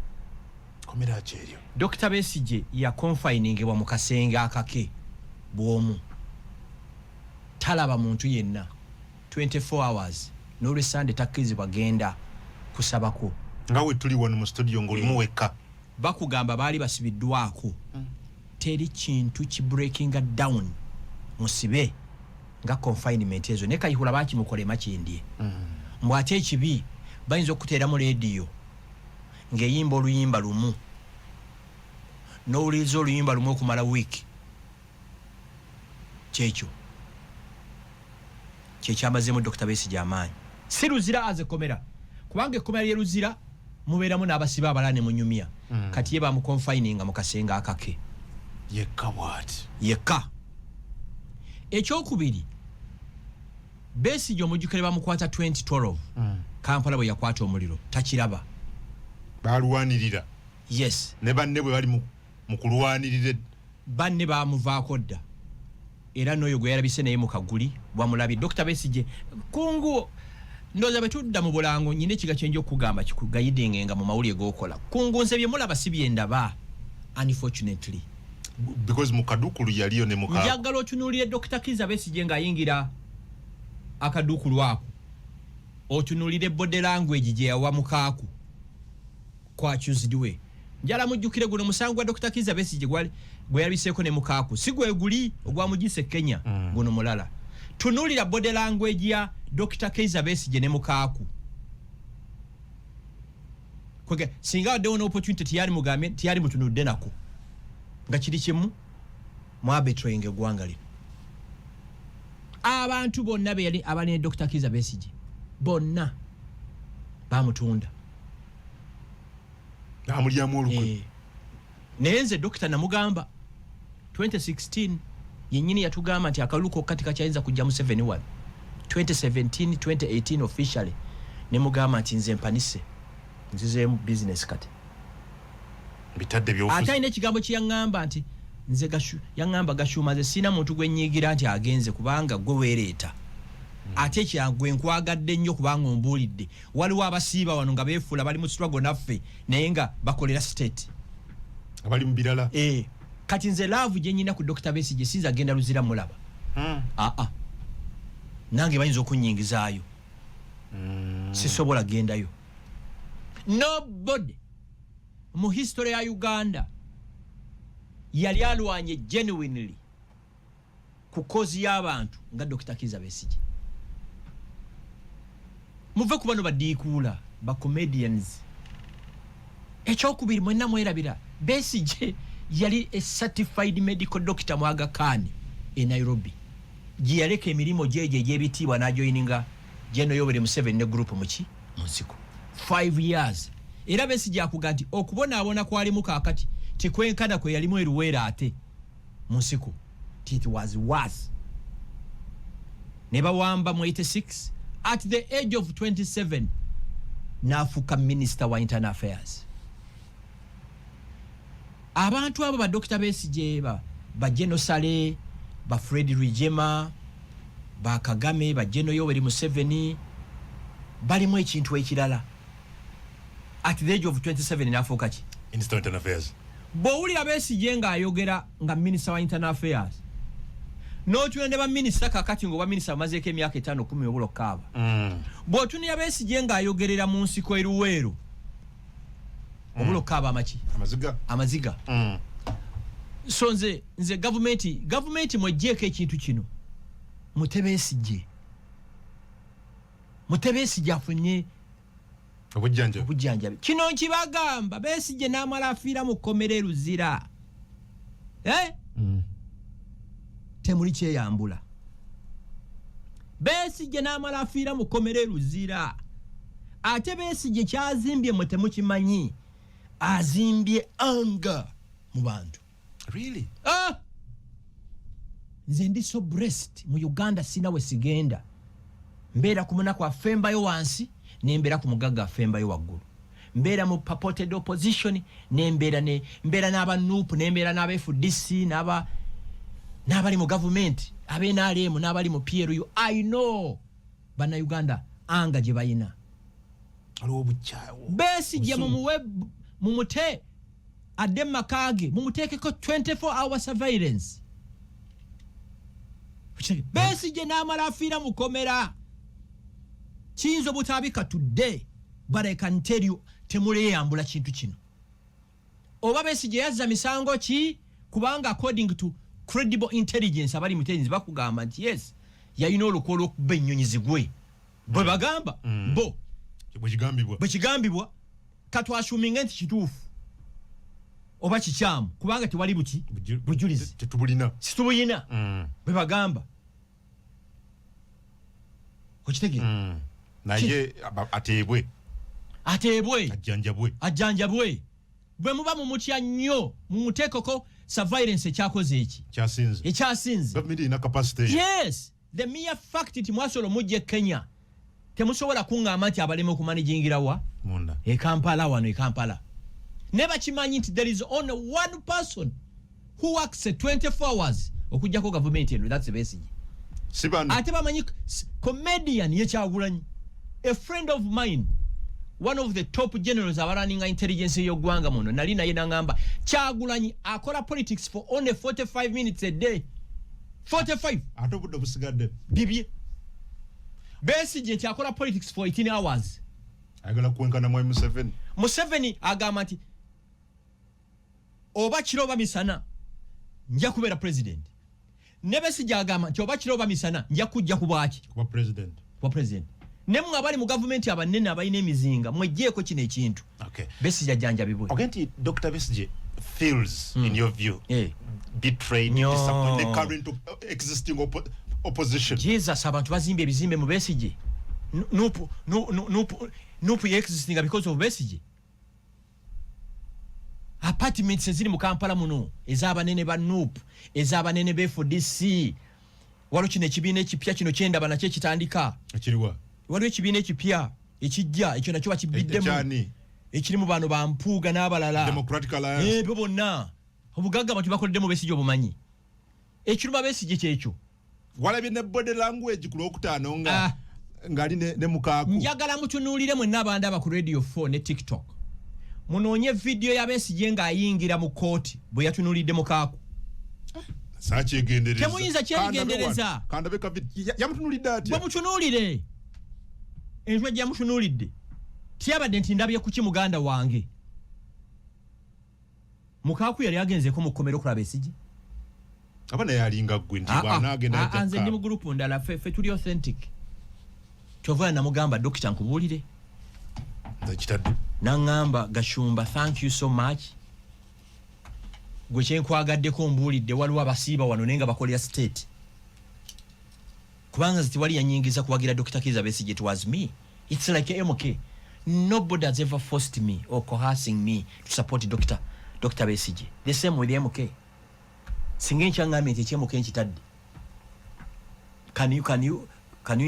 komera kyeryo Dr. Besigye ya confiningibwa mu kasenge akake bwomu talaba muntu yenna 24 hours n'olwe Sunday takkizibwa genda kusabako nga we tuli wano mu studio ng'olimu wekka bakugamba baali basibiddwako teri kintu ki breaking down musibe nga confinement ezo ne Kayihura bakimukola makindye mbwate ekibi bayinza okuteera mu radio ng'eyimba oluyimba lumu n'owuliriza oluyimba lumu okumala week kyekyamazemu Dr. Besigye amaanyi si luzira azekomera kubanga ekkomera lye luzira mubeeramu n'abasiba abalala ne munyumya kati ye bamuconfininga mu kasenga akake yekka ekyokubiri Besigye omujjukire bamukwata 2012 Kampala bwe yakwata omuliro takiraba balwanirira yes ne banne bwe bali mu kulwanirira banne bamuvaako dda era n'oyo gwe yarabise naye mu kaguli bwamulabye Dr. Besigye kungu ndoza betudda mu bulango nyine kiga kyenje okugamba kikugayidinga mu mawulire g'okola kungu nze bye mulaba si byendaba unfortunately because mukadukulu yaliyo ne muka njagala otunuulire Dr. Kizza Besigye ng'ayingira akadukulu ako otunuulire body language gye yawa mukaaku kwa Tuesday njala mujjukire guno musango gwa Dr. Kizza Besigye gwe yabiseeko ne mukaaku si gwe guli ogwamugise Kenya guno mulala tunuulira body language ya Dr. Kizza Besigye ne mukaaku kwege singa waddewo n'opportunity tiyali mutunudde nako nga kiri kimu mwabetraying eggwanga lino abantu bonna be abali ne Dr. Kizza Besigye bonna bamutunda amulyamu olukwe nenze dokita namugamba 2016 yenyini yatugamba nti akaluko katika chainza kujja mu 71 2017 2018 officially ne mugamba nti nze mpanise nzize mu business kati bitadde byofuzi ata ine kigambo kiyangamba nti nze yangamba Gashuma ze sina muntu gwenyigira nti agenze kubanga gwe wereeta ate kyagwe nkwagadde nnyo kubanga ombulidde waliwo abasiiba wano nga beefula bali mu struggle naffe naye nga bakolera state abali mu birala kati nze laavu gye nyina ku Dr. Besigye sinza agenda luzira mulaba nange bayinza okunyingizaayo sisobola gendayo nobody mu history ya Uganda yali alwanye genuinely ku kozi y'abantu nga Dr. Kizza Besigye muve ku bano badiikuula ba comedians ekyokubiri mwenna mwerabira Besigye yali a certified medical doctor mu Aga Khan e Nairobi gye yaleka emirimu gyeje egy'ebitiibwa n'ajoyininga General Yoweri Museveni ne group muki munsiko 5 years era Besigye akuga nti okubonaabona kwalimu kaakati tikwenkana kwe yalimu eruweera ate munsiko it was worse ne bawamba mu 86 at the age of 27 n'afuuka minister wa internal affairs. Abantu abo ba Dr. Besigye ba General Sale ba Fred Rwigema ba Kagame ba General Yoweri Museveni balimu ekintu ekirala at the age of 27 n'afuuka ki Minister of Internal Affairs. Bw'owulira Besigye ng'ayogera nga minister wa internal affairs n'otunende ba minister kakati ngo ba minister bamazeeko emyaka 5-10 obulokkaaba bw'otunira Besigye ng'ayogerera mu nsiko eruweero obulokkaaba amaki amaziga so nze gavumenti mweggyeko ekintu kino Besigye afunye obujjanjabi kino nkibagamba Besigye n'amala afiira mu kkomera eruzira temuli kyeyambula Besigye n'amala afiira mu kkomera eruzira ate Besigye kyazimbye mwe temukimanyi azimbye anga mu bantu really nze ndi so breast mu Uganda sina we sigenda mbeera ku munaku afembayo wansi nembeera ku mugagga afembayo waggulu mbeera mu purported opposition mbeera n'aba NUP nembeera n'aba FDC n'abali mu government NRM n'abali mu PRU. I know bana Uganda anga gye bayina aliwo buchawo Besigye mumute adde makage mumuteekeko 24-hour surveillance. Besigye n'amala afiira mu komera kiyinza obutaabika today but I can tell you temuleyambula kintu kino oba Besigye yazza misango ki kubanga according to credible intelligence abali mu intelligence bakugamba nti yes yayina olukwo olw'okuba ennyonyi zigwe bwe bagamba bo bwe kigambibwa katwashuminga nti kituufu oba kikyamu kubanga tewali bujulizi situbulina bwe bagamba okitegere naye ateebwe ajjanjabwe bwe muba mumutya nnyo mumuteekeko surveillance ekyakoze eki ekyasinze yes the mere fact nti mwasobola omujja Kenya temusobola kuŋŋamba nti abalema okumanijingirawa Kampala wano Kampala ne bakimanyi nti there is only one person who works 24 hours okujjako government eno that's Besigye ate bamanyi comedian Kyagulanyi a friend of mine one of the top generals abaranninga intelligence y'eggwanga muno nali naye nangamba Kyagulanyi akola politics for only 45 minutes a day 45 ate obudde busigadde bibye Besigye nti akola politics for 18 hours ayagala kwenkana mu Museveni agamba nti oba kiro oba misana nja kubeera president ne Besigye agamba nti oba kiro oba misana nja kujja kubwaki kuba president ne mwe abali mu government abanene abalina emizinga mweggyeko kino ekintu Besigye ajjanjabibwe ogenti Dr. Besigye feels in your view betrayed disappointed the current existing opposition. Jesus abantu bazimbye ebizimbe mu Besigye nupu existing because of Besigye apartments eziri mu Kampala muno ez'abanene ba NUP ez'abanene be FDC waliwo kino ekibiina ekipya kino kyendaba nakyo ekitandika ekiriwa waliwo ekibiina ekipya ekijja ekyo nakyo bakibiddemu ekirimu bano bampuuga n'abalala Democratic Alliance bo bonna obugagga abantu bakoleddemu Besigye obumanyi ekiruma Besigye kyekyo walabye ne body language ku Lwokutaano nga ngali ne Mukaaku njagala mutunuulire mwenna abandaba ku Radio 4 ne TikTok munoonye video ya Besigye ng'ayingira mu kooti bwe yatunuulidde Mukaaku sakyegendereza temuyinza kyegendereza kandabe yamutunuulidde atya bwe mutunuulire enjwa gye yamutunuulidde tiyabadde nti ndabye kuki muganda wange Mukaaku yali agenzeeko mu kkomero okulaba Besigye abana yalinga ggwe nti bw'anaagenda ajja nze ndi mu gurupu ndala ffe tuli authentic kyova namugamba dokita nkubuulire kitadde naŋŋamba Gashumba thank you so much gwe kyenkwagadeko mbuulidde waliwo abasiiba wano naye nga bakolera state kubanga ziti wali yanyingiza kuwagira Dr. Kizza Besigye. It was me. It's like a MK. Nobody has ever forced me or coercing me to support Dr. Besigye. The same with MK. Singe nkyangambye nti MK nkitadde. Can you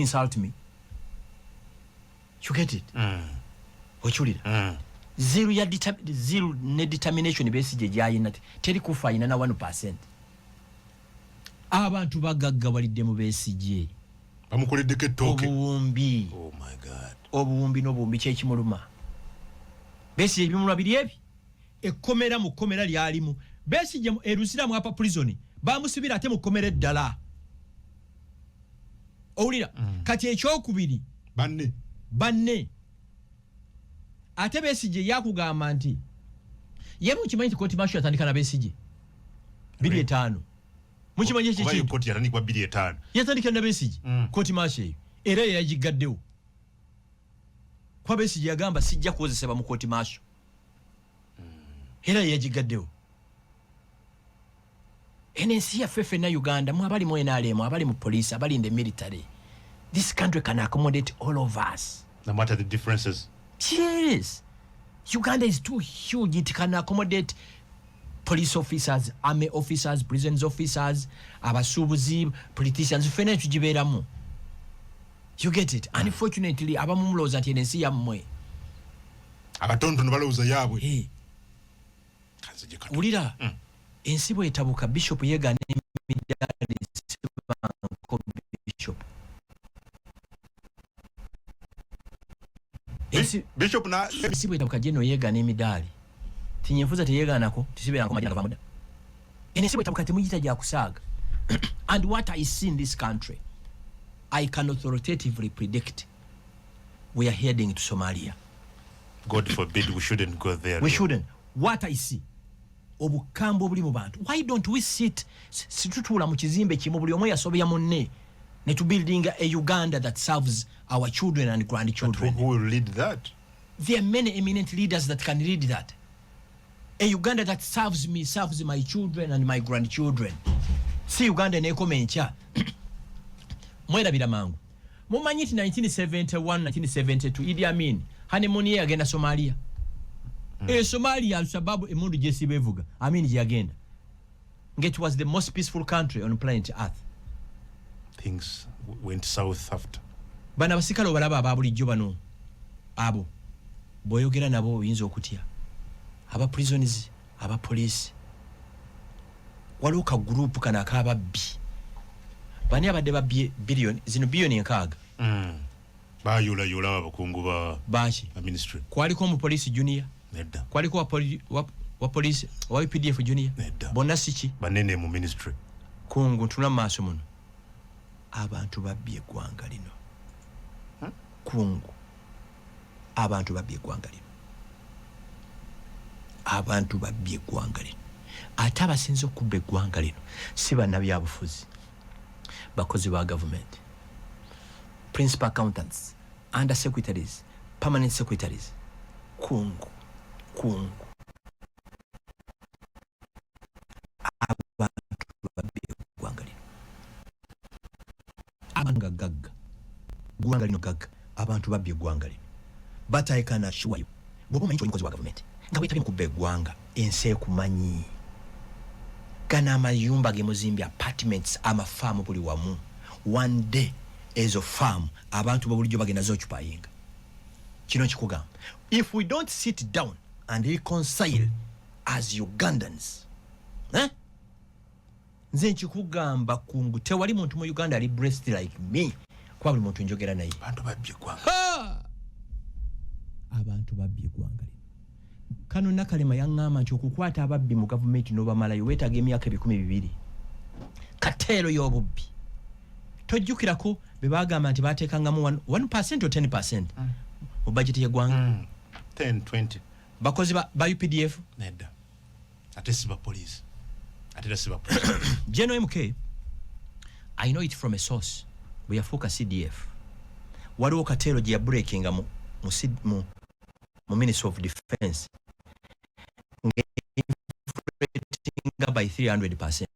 insult me? You get it? Ochulira. Zero ne determination Besigye gyayina teri kufa ayina na 1%. Abantu bagaggabalidde mu Besigye bamukoleddeko ettooke obuwumbi. Oh my God. Obuwumbi n'obuwumbi kyekimuluma Besigye ebimulwa biri ebi ekkomera mu kkomera lyalimu Besigye erusiramu apa prison bamusibira ate mu kkomera eddala owulira kati ekyokubiri banne ate Besigye yakugamba nti ye mukimanyi nti kooti mashu yatandika na Besigye 2-5 mukimanyi ekyo kintu kooti yatandikwa 2-5 yatandika na Besigye kooti mashu eyo era yagigaddewo kwa Besigye yagamba sijja kukozesebwa mu kooti mashu era yagigaddewo ensi yaffe ffenna Uganda mu abali mu NRM abali mu police abali in the military this country can accommodate all of us no matter the differences. Yes, Uganda is too huge. It can accommodate police officers, army officers, prisons officers, abasubuzi, politicians. Fena tujiberamu. You get it? Unfortunately, abamumuloza ati ensi yammwe. Abatondo balowooza yaabwe. Hey. Ulira. Ensi bwe etabuka Bishop Yeegan emiddaali sibanko Bishop. Bishop na ensi etabuka General Yeegan emiddaali. Tinyefuza teyeeganako tisibeerako majina gava muda. Ensi bwe etabuka temuyita gya kusaaga. And what I see in this country, I can authoritatively predict we are heading to Somalia. God forbid we shouldn't go there. We shouldn't. What I see, obukambo buli mu bantu. Why don't we situtula mu kizimbe kimu buli omu yasobya munne ne to building a Uganda that serves our children and grandchildren? But who will lead that? There are many eminent leaders that can lead that. A Uganda that serves me, serves my children and my grandchildren. Si Uganda nekoma enkya. Mwerabira mangu. Mumanyi nti 1971, 1972 Idi Amin honeymoon ye yagenda Somalia. Somalia al-Shabaab emundu jesi bevuga. Amin yagenda. It was the most peaceful country on planet Earth. Things went south after. Bana basikalo balaba ababulijjo bano. Abo. Boyogera nabo oyinza okutya. Aba prisons, aba police. Waliwo ka group kana akababbi. Bani abadde babbi billion nkaaga. Bayula abakungu baaki ministry. Kwaliko mu police junior. Nedda. Kwaliko wa police wa PDF junior. Nedda. Bonna siki banene mu ministry. Kungu tuna maaso muno. Abantu babbi eggwanga lino. Kungu. Abantu babbi eggwanga lino. Abantu babbi eggwanga lino. Ate abasinze okubba eggwanga lino si bannabyabufuzi, bakozi ba government, principal accountants, under secretaries, permanent secretaries. Kungu. Abantu babbi eggwanga lino. Abanga gagga. Gwanga lino gagga. Abantu babbi eggwanga lino. But I can assure you, bw'oba omanyi nti oli mukozi wa government, nga wetabye mukubba eggwanga ensi ekumanyi gana amayumba gemuzimbi apartments amafaamu buli wamu one day ezo farm abantu babulijjo bagenda zokyupayinga kino kikugamba if we don't sit down and reconcile as Ugandans nze nkikugamba kungu tewali muntu mu Uganda ali blessed like me kwa buli muntu njogera naye abantu babbye eggwanga kano Nakalema yaŋŋamba nti okukwata ababbi mu gavumenti n'obamalayo weetaaga emyaka 200 kateero y'obubbi tojjukirako be baagamba nti baateekangamu 1% or 10% mu budget y'eggwanga 10-20 bakozi ba UPDF nedda ate siba police ate siba police General MK I know it from a source bwe yafuuka CDF waliwo kateero gye yabreakinga mu Ministry of Defense by 300%.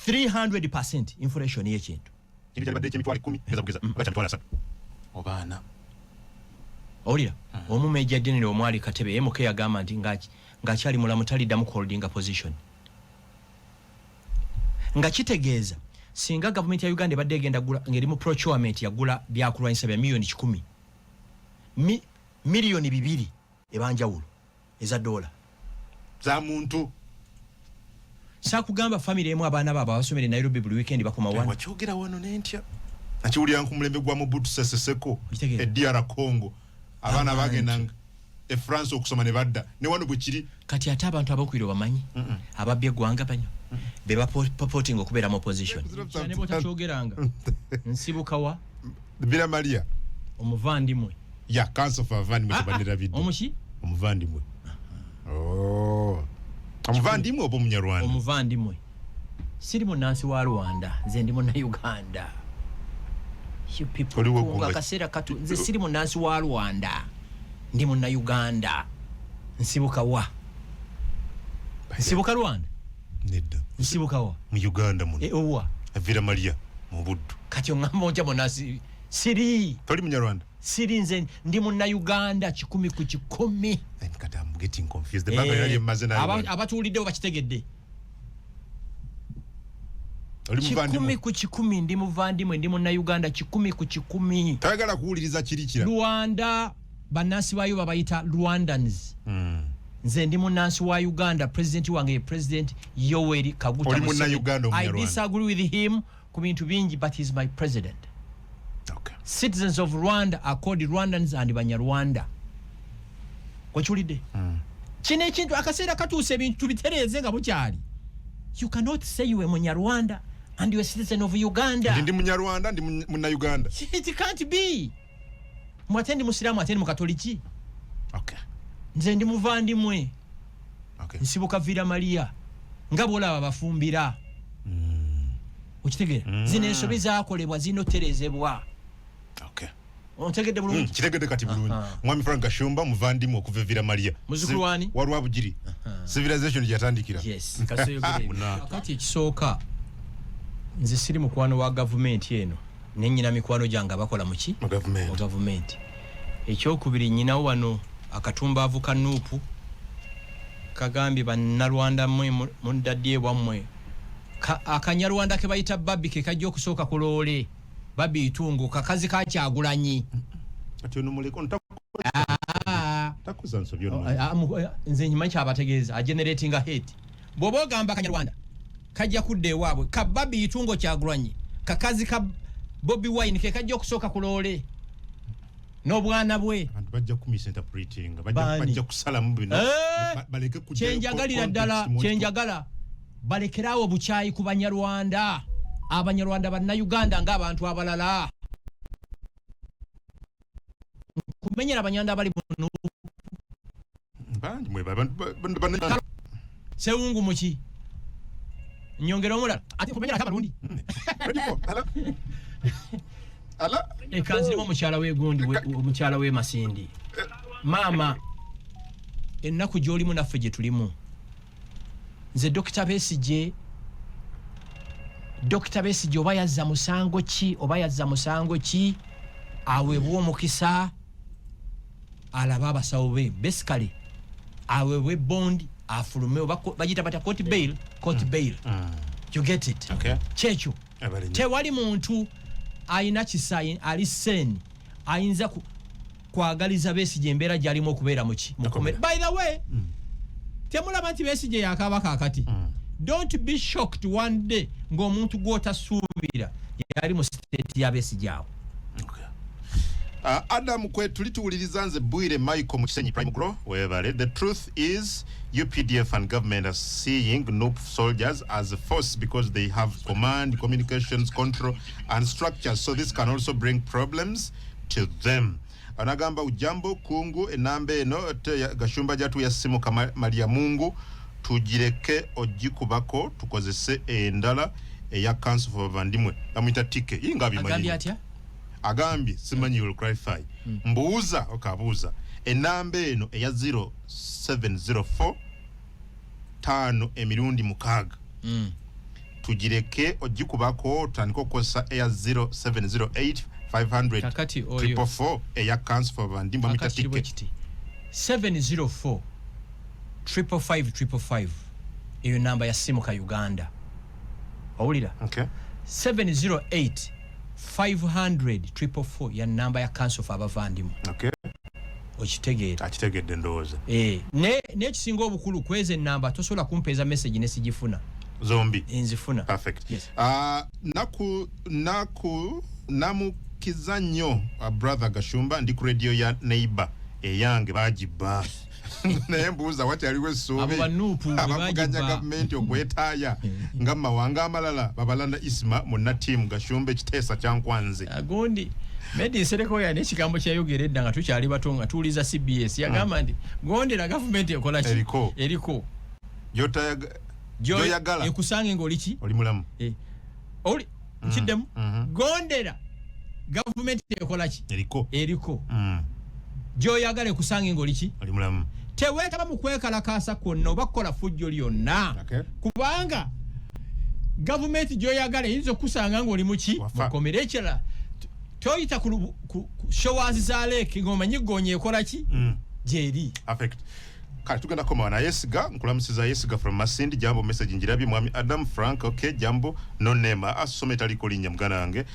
300% inflation y'ekintu. Obaana. Olira, omumeja deni omwali Katebe MK yagamba nti ng'akyali mulamu taliddamu holdinga position. Nga kitegeeza singa government ya Uganda badde egenda gula ngeri mu procurement yagula byakulwanyisa bya milioni 10 milioni 2 ebanjawulo eza dola za muntu sakugamba family emu abaana baba basomere Nairobi buli weekend bakoma wana wakyogera wano nentya nakiwulira nkumulembe gwa Mobutu Sese Seko DR Congo abaana bagendanga France okusoma ne badda ne wano bwekiri kati ate abantu abakwiro bamanyi ababbye eggwanga banyo beba purporting okubeera mu opposition ne botakyogeranga nsibukawa Bira Maria omuvandimwe ya Council for Van Mutabanira Bidde omushi omuvandimwe omuvandimwe obo munyarwanda omuvandimwe siri munansi wa Rwanda nze ndi munna Uganda you people kunga kasera katu nze siri munansi wa Rwanda ndi munna Uganda nsibuka wa nsibuka Rwanda nedda nsibuka wa mu Uganda muno owa Bira Maria mu Buddu kati ngamba onja munansi siri toli munyarwanda siri nze ndi munna Uganda 10 ku 10 kati I'm getting confused the baba yali mazina abatuuliddewo bakitegedde oli muvandimwe 10 ku 10 ndi muvandimwe ndi munna Uganda 10 ku 10 tayagala kuwuliriza kirikira Rwanda banansi bayo babayita Rwandans nze ndi munansi wa Uganda president wange president Yoweri Kaguta oli munna Uganda I disagree with him ku bintu bingi but he's my president. Okay. Citizens of Rwanda are called Rwandans and Banyarwanda. Kwachulide. Kino ekintu akaseera katuuse ebintu tubitereeze nga bukyali. You cannot say you are Munyarwanda and you are a citizen of Uganda. Ndi Munyarwanda ndi munna Uganda. It can't be. Mwatendi Musiramu atendi Mukatoliki. Okay. Nze ndi muvandimwe. Okay. Nsibuka Bira Maria. Nga bolaba bafumbira. Ukitegera. Zino ensobi zaakolebwa zinoterezebwa. Okay. Ontegedde bulungi. Kitegedde kati bulungi. Mwami Frank Kashumba muvandimwe okuva Bira Maria. Muzukulwani. Walwa bugiri. Civilization yatandikira. Yes. Kati ekisooka nze siri mukwano wa government eno. Nenyina mikwano gyange abakola muki? Mu government. Ekyokubiri nyina wano akatumba avuka Nuupu kagambye bannarwanda mmwe mundadde bwammwe akanyarwanda ke bayita babbi ke kajja okusooka ku loole babbi itungo kakazi ka Kyagulanyi ati ono muleko takuza nsobyo nze nyimanyi kyabategeeza a generating a hate bw'oba ogamba akanyarwanda kajja kudda ewaabwe ka babbi itungo Kyagulanyi kakazi ka Bobi Wine ke kajja okusooka ku loole n'obwana bwe abantu bajja ku misinterpreting bajja kusala mu bino baleke kujja kyenjagalira ddala kyenjagala balekerawo bukyayi ku Banyarwanda Abanyarwanda banna Uganda ng'abantu abalala kumenyera Abanyarwanda bali muno bantu mwe bantu sewungu muki nyongera omulala ate kumenyera kabarundi ala ekanzirimo mukyala we gundi mukyala we Masindi mama ennaku gy'olimu naffe gye tulimu nze Dr. Besigye oba yazza musango ki aweebwa omukisa alaba abasawo be basically awewe bond afulume bagita bata court bail you get it checho tewali muntu ayina kisayi ali sen ayinza kwagaliza Besigye embeera gyalimu okubeera muki by the way temulaba nti Besigye yakaba kakati don't be shocked one day ng'omuntu gw'otasuubira yali mu state ya Besigye awo. Adam kwe tulituwuliriza nze Bwire Michael Mukisenyi Prime Grow webale. The truth is UPDF and government are seeing NUP soldiers as a force because they have command, communications, control and structures, so this can also bring problems to them. Anagamba ujambo kungu enambe eno Gashumba jatu ya simu kama Maria Mungu tujireke ojikubako tukozese endala ya Council for Vandimwe amwita tike ingabi manyi agambi simanyi will clarify mbuuza okabuuza enambe eno eya 0704 5 emirundi mukaga tujireke ojikubako tandiko kosa eya 0708 500 444 eya Council for Vandimwe amwita tike 704 555 iyo namba ya simu ka Uganda owulira 708 500 444 ya namba ya Council for Abavandimwe okitegeera akitegedde ndowooza ne kisinga obukulu kweze namba tosobola kumpeeza message ne sigifuna zombi nzifuna perfect yes. Namukiza nnyo brother Gashumba ndi ku radio ya neighbor eyange bagiba naye mbuuza wakyaliwo essuubi abavuganya gavumenti okwetaaya nga mawanga amalala babalanda Isma muna team Gashumba ekiteesa kyankwanze agondi Medi Sereko ya nekigambo kyayogeredda nga tukyali bato nga tuuliza CBS yagamba nti gondera gavumenti ekola ki eriko joyagala ekusange ng'oliki oli mulamu oli nkiddemu gondera gavumenti ekola ki eriko joyagala ekusange ng'oliki oli mulamu tewetaba mu kwekalakaasa kwonna oba kukola fujjo lyonna kubanga gavumenti joyagala eyinza okusanga ng'oli muki mukomera ekirala toyita ku showers za lake ng'omanyi ggoonya ekola ki gyeri perfect kati tugenda koma na Yesiga nkulamusiza Yesiga from Masindi jambo message njirabye mwami Adam Frank okay jambo no nema asome taliko linnya mugana wange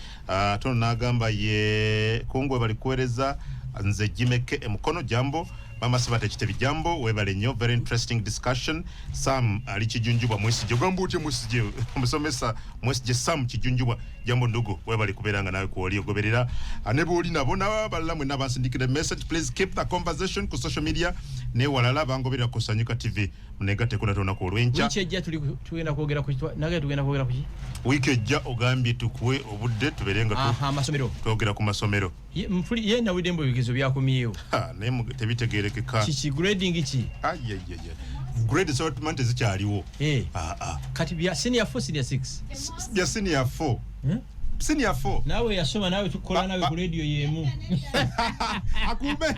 tono nagamba ye kongwe bali kuwereza nze Jimeke emukono jambo mama Sibate Kitebi jambo webale nnyo very interesting discussion Sam alichijunjubwa Mwesigye gambute Mwesigye musomesa Mwesigye Sam kijunjubwa jambo ndugu webale kuberanga nawe kuoli ogoberera anebo oli nabona balamwe nabasindikire message please keep the conversation ku social media ne walala bangobera ku Sanyuka TV munegate kuna tona ku olwencha wiki ejja tugenda kwogera ku nage tugenda kwogera ku wiki ejja ogambye tukuwe obudde tuberenga masomero twogera ku masomero ye na widembo bigezo byakumyeyo ne tebitegerekeka kichi grading ki grade assortment zikyaliwo kati bya senior 4 senior 6 ya senior 4 senior 4 nawe yasoma nawe tukola nawe ku radio yemu akube